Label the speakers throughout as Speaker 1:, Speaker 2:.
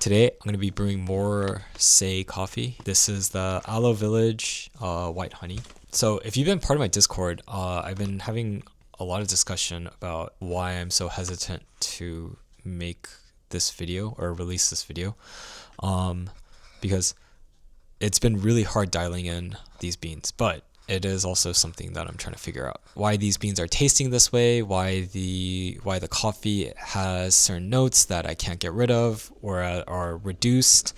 Speaker 1: Today I'm going to be brewing more SEY coffee. This is the Alo Village white honey. So if you've been part of my Discord, I've been having a lot of discussion about why I'm so hesitant to make this video or release this video, because it's been really hard dialing in these beans, but it is also something that I'm trying to figure out. Why these beans are tasting this way, why the coffee has certain notes that I can't get rid of or are reduced,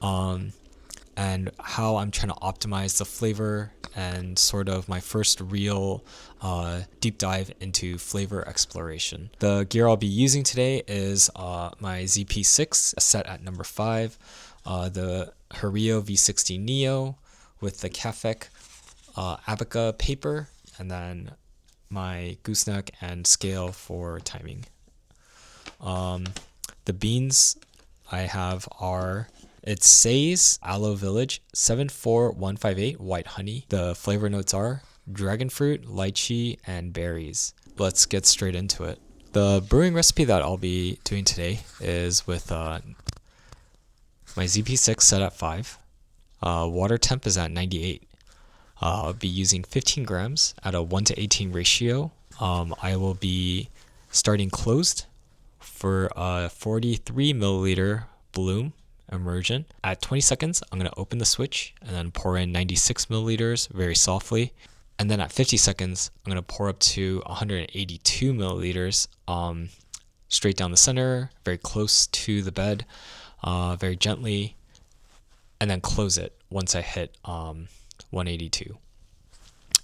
Speaker 1: and how I'm trying to optimize the flavor, and sort of my first real deep dive into flavor exploration. The gear I'll be using today is my ZP6 set at number 5, the Hario V60 Neo with the Cafec Abaca paper, and then my gooseneck and scale for timing. The beans I have are, it's SEY's Alo Village 74158 white honey. The flavor notes are dragon fruit, lychee, and berries. Let's get straight into it. The brewing recipe that I'll be doing today is with my ZP6 set at 5. Water temp is at 98. I'll be using 15 grams at a 1:18 ratio. I will be starting closed for a 43 milliliter bloom immersion. At 20 seconds, I'm going to open the switch and then pour in 96 milliliters very softly. And then at 50 seconds, I'm going to pour up to 182 milliliters straight down the center, very close to the bed, very gently, and then close it once I hit 182.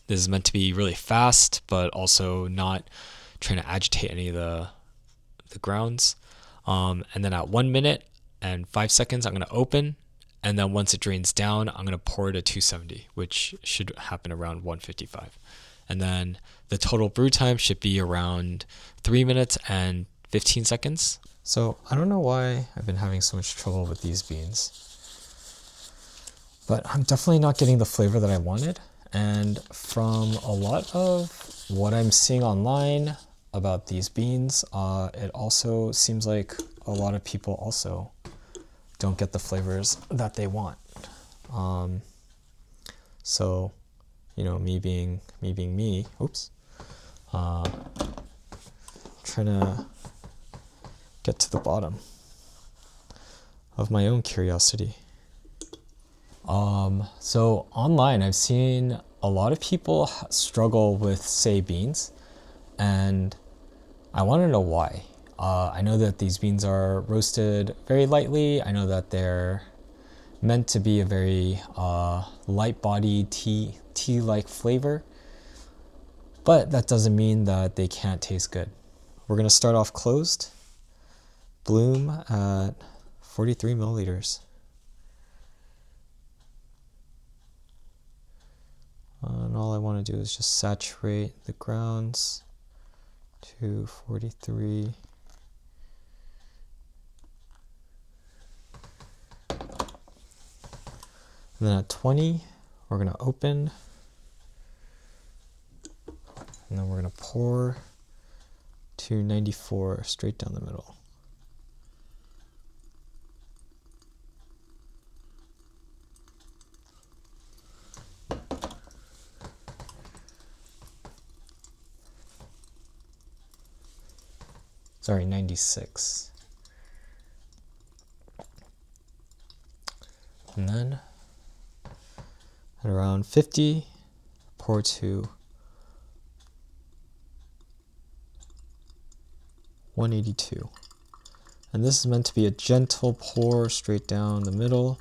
Speaker 1: This is meant to be really fast, but also not trying to agitate any of the grounds. And then at 1 minute and 5 seconds, I'm going to open. And then once it drains down, I'm going to pour it at 270, which should happen around 155. And then the total brew time should be around 3 minutes and 15 seconds. So I don't know why I've been having so much trouble with these beans, but I'm definitely not getting the flavor that I wanted. And from a lot of what I'm seeing online about these beans, it also seems like a lot of people also don't get the flavors that they want. So, you know, me being me, trying to get to the bottom of my own curiosity. So online, I've seen a lot of people struggle with SEY beans, and I want to know why. I know that these beans are roasted very lightly. I know that they're meant to be a very light-bodied tea-like flavor, but that doesn't mean that they can't taste good. We're gonna start off closed. Bloom at 43 milliliters. And all I want to do is just saturate the grounds to 43. And then at 20, we're going to open. And then we're going to pour to 94 straight down the middle. Sorry, 96. And then at around 50, pour to 182. And this is meant to be a gentle pour straight down the middle.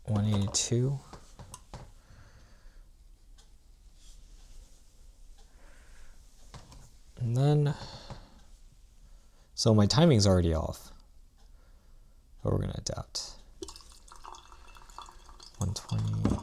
Speaker 1: (182). And then, so my timing's already off, but we're going to adapt. 120.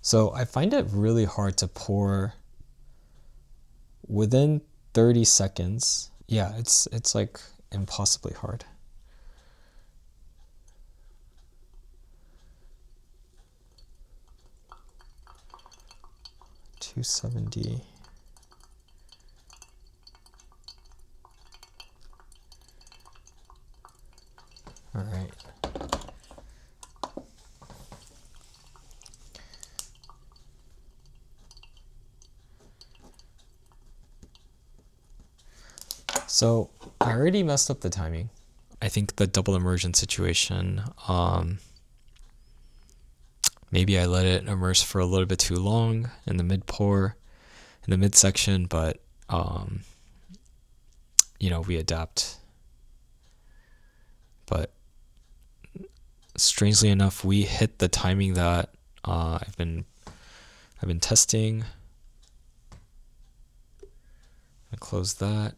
Speaker 1: So I find it really hard to pour within 30 seconds. Yeah, it's like impossibly hard. $270. All right. So I already messed up the timing. I think the double immersion situation, maybe I let it immerse for a little bit too long in the mid pour, in the midsection, but we adapt. But strangely enough, we hit the timing that I've been testing. I close that.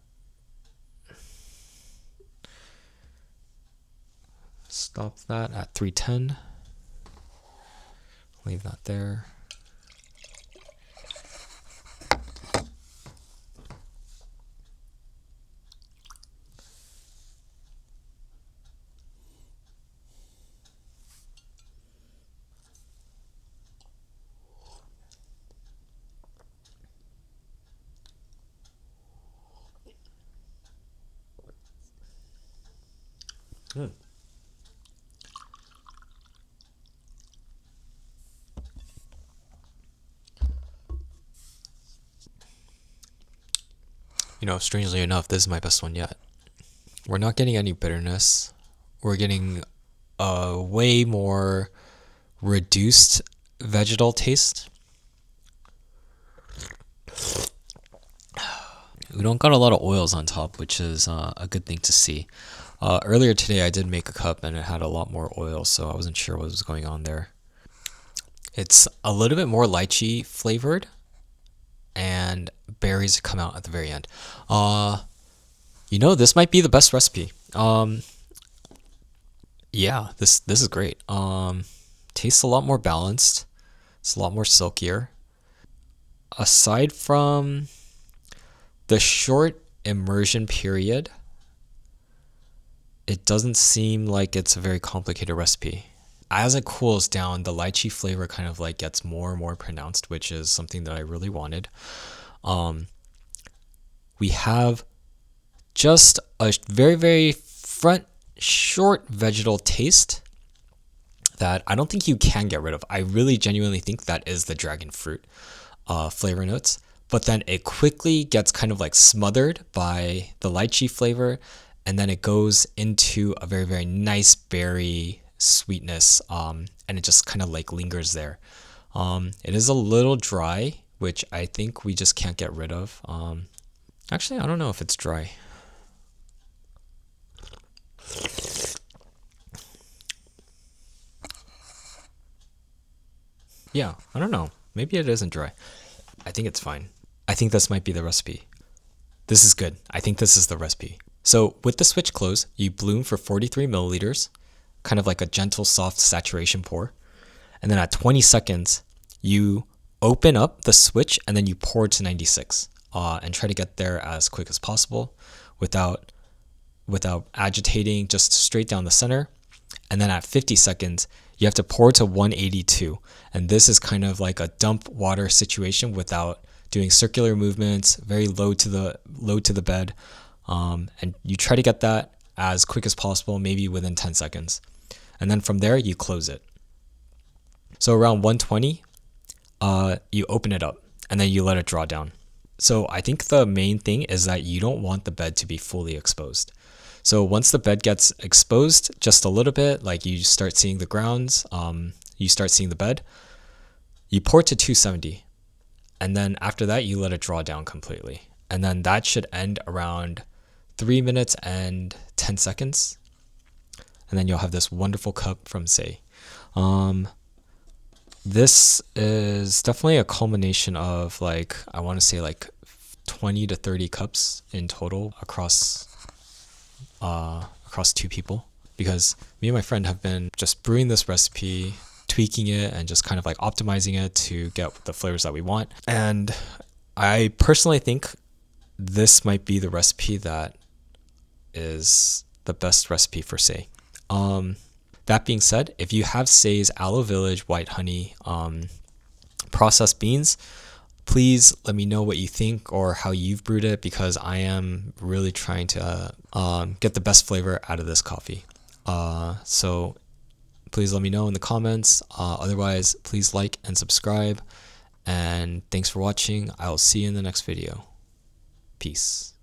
Speaker 1: Stop that at 310. Leave that there. Strangely enough, this is my best one yet. We're not getting any bitterness. We're getting a way more reduced vegetal taste. We don't got a lot of oils on top, which is a good thing to see. Earlier today, I did make a cup and it had a lot more oil, so I wasn't sure what was going on there. It's a little bit more lychee flavored, and berries come out at the very end. This might be the best recipe. Yeah, this is great. Tastes a lot more balanced. It's a lot more silkier. Aside from the short immersion period, it doesn't seem like it's a very complicated recipe. As it cools down, the lychee flavor kind of like gets more and more pronounced, which is something that I really wanted. We have just a very, very short vegetal taste that I don't think you can get rid of. I really genuinely think that is the dragon fruit flavor notes. But then it quickly gets kind of like smothered by the lychee flavor, and then it goes into a very, very nice berry sweetness, and it just kind of like lingers there. It is a little dry, which I think we just can't get rid of. Actually, I don't know if it's dry. Yeah, I don't know. Maybe it isn't dry. I think it's fine. I think this might be the recipe. This is good. I think this is the recipe. So with the switch closed, you bloom for 43 milliliters, kind of like a gentle, soft saturation pour. And then at 20 seconds, you open up the switch and then you pour to 96, and try to get there as quick as possible without agitating, just straight down the center. And then at 50 seconds, you have to pour to 182. And this is kind of like a dump water situation without doing circular movements, very low to the bed. And you try to get that as quick as possible, maybe within 10 seconds. And then from there, you close it. So around 120, you open it up and then you let it draw down. So I think the main thing is that you don't want the bed to be fully exposed. So once the bed gets exposed just a little bit, like you start seeing the grounds, you start seeing the bed, you pour to 270. And then after that, you let it draw down completely. And then that should end around 3 minutes and 10 seconds. And then you'll have this wonderful cup from SEY. This is definitely a culmination of I want to say 20 to 30 cups in total across two people, because me and my friend have been just brewing this recipe tweaking it and just kind of like optimizing it to get the flavors that we want. And I personally think this might be the recipe that is the best recipe for SEY. That being said, if you have SEY's Alo Village white honey processed beans, please let me know what you think or how you've brewed it, because I am really trying to get the best flavor out of this coffee. So please let me know in the comments. Otherwise, please like and subscribe. And thanks for watching. I'll see you in the next video. Peace.